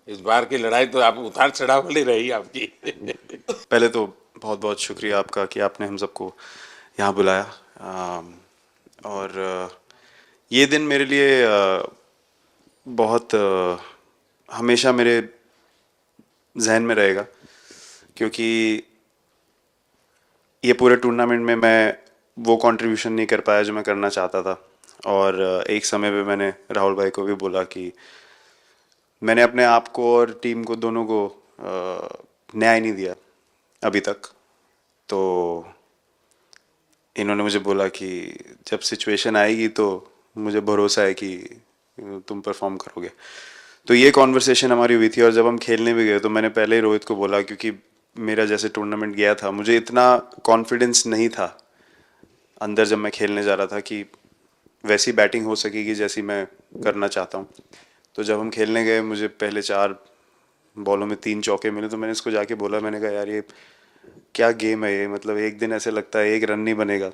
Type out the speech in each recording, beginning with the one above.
इस बार की लड़ाई तो आप उतार चढ़ाव वाली रही आपकी। पहले तो बहुत बहुत शुक्रिया आपका कि आपने हम सबको यहाँ बुलाया। और ये दिन मेरे लिए बहुत हमेशा मेरे जहन में रहेगा, क्योंकि ये पूरे टूर्नामेंट में मैं वो कंट्रीब्यूशन नहीं कर पाया जो मैं करना चाहता था। और एक समय पे मैंने राहुल भाई को भी बोला कि मैंने अपने आप को और टीम को दोनों को न्याय नहीं दिया अभी तक। तो इन्होंने मुझे बोला कि जब सिचुएशन आएगी तो मुझे भरोसा है कि तुम परफॉर्म करोगे। तो ये कॉन्वर्सेशन हमारी हुई थी, और जब हम खेलने भी गए तो मैंने पहले ही रोहित को बोला, क्योंकि मेरा जैसे टूर्नामेंट गया था मुझे इतना कॉन्फिडेंस नहीं था अंदर जब मैं खेलने जा रहा था कि वैसी बैटिंग हो सकेगी जैसी मैं करना चाहता हूँ। तो जब हम खेलने गए मुझे पहले 4 बॉलों में 3 चौके मिले, तो मैंने इसको जाके बोला, मैंने कहा यार ये क्या गेम है ये, मतलब एक दिन ऐसे लगता है एक रन नहीं बनेगा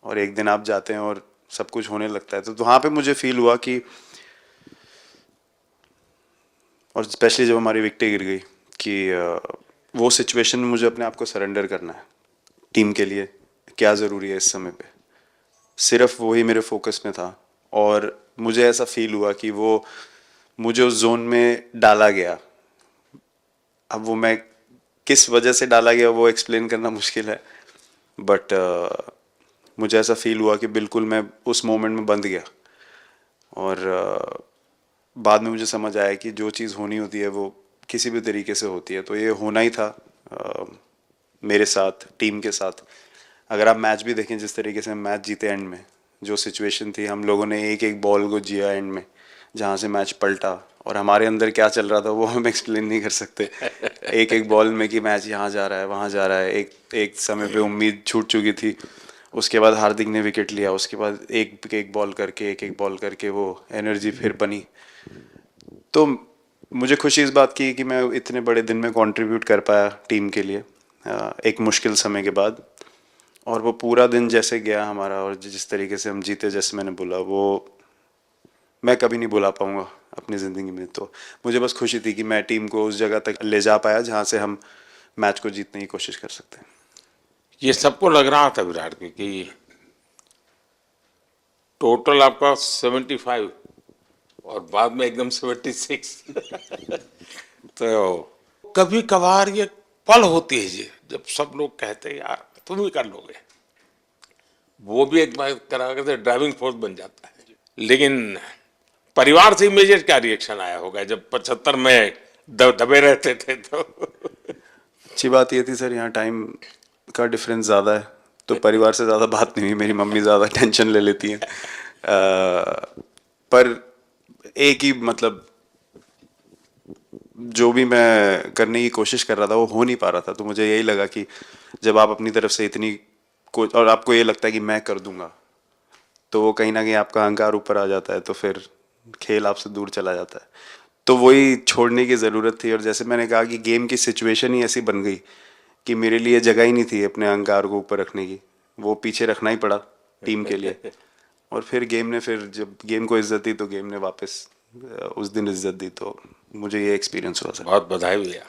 और एक दिन आप जाते हैं और सब कुछ होने लगता है। तो वहाँ पे मुझे फील हुआ कि, और स्पेशली जब हमारी विकेटें गिर गई, कि वो सिचुएशन में मुझे अपने आप को सरेंडर करना है। टीम के लिए क्या ज़रूरी है इस समय पे, सिर्फ वही मेरे फोकस में था। और मुझे ऐसा फील हुआ कि वो मुझे उस जोन में डाला गया। अब वो मैं किस वजह से डाला गया वो एक्सप्लेन करना मुश्किल है, बट मुझे ऐसा फील हुआ कि बिल्कुल मैं उस मोमेंट में बंद गया। और बाद में मुझे समझ आया कि जो चीज़ होनी होती है वो किसी भी तरीके से होती है, तो ये होना ही था मेरे साथ, टीम के साथ। अगर आप मैच भी देखें जिस तरीके से हम मैच जीते एंड में, जो सिचुएशन थी, हम लोगों ने एक एक बॉल को जिया एंड में, जहाँ से मैच पलटा, और हमारे अंदर क्या चल रहा था वो हम एक्सप्लेन नहीं कर सकते। एक एक बॉल में कि मैच यहाँ जा रहा है वहाँ जा रहा है। एक एक समय पे उम्मीद छूट चुकी थी, उसके बाद हार्दिक ने विकेट लिया, उसके बाद एक एक बॉल करके एक एक बॉल करके वो एनर्जी फिर बनी। तो मुझे खुशी इस बात की कि मैं इतने बड़े दिन में कंट्रीब्यूट कर पाया टीम के लिए, एक मुश्किल समय के बाद। और वो पूरा दिन जैसे गया हमारा, और जिस तरीके से हम जीते, जैसे मैंने बोला, वो मैं कभी नहीं भुला पाऊंगा अपनी ज़िंदगी में। तो मुझे बस खुशी थी कि मैं टीम को उस जगह तक ले जा पाया जहाँ से हम मैच को जीतने की कोशिश कर सकते हैं। ये सबको लग रहा था विराट के कि टोटल आपका 75 और बाद में एकदम 76। तो कभी कभार ये पल होती है जी जब सब लोग कहते हैं यार तुम ही कर लोगे, वो भी एक बार तरह से ड्राइविंग फोर्स बन जाता है। लेकिन परिवार से इमीडिएट क्या रिएक्शन आया होगा जब 75 में दबे रहते थे तो? अच्छी बात ये थी सर, यहाँ टाइम का डिफरेंस ज़्यादा है, तो परिवार से ज़्यादा बात नहीं हुई। मेरी मम्मी ज़्यादा टेंशन ले लेती हैं। पर एक ही मतलब, जो भी मैं करने की कोशिश कर रहा था वो हो नहीं पा रहा था। तो मुझे यही लगा कि जब आप अपनी तरफ से इतनी और आपको ये लगता है कि मैं कर दूंगा, तो वो कहीं ना कहीं आपका अहंकार ऊपर आ जाता है, तो फिर खेल आपसे दूर चला जाता है। तो वही छोड़ने की ज़रूरत थी। और जैसे मैंने कहा कि गेम की सिचुएशन ही ऐसी बन गई कि मेरे लिए जगह ही नहीं थी अपने अहंकार को ऊपर रखने की, वो पीछे रखना ही पड़ा टीम के लिए। और फिर गेम ने, फिर जब गेम को इज्जत दी तो गेम ने वापस उस दिन इज्जत दी। तो मुझे ये एक्सपीरियंस हुआ सर। बहुत बधाई भैया।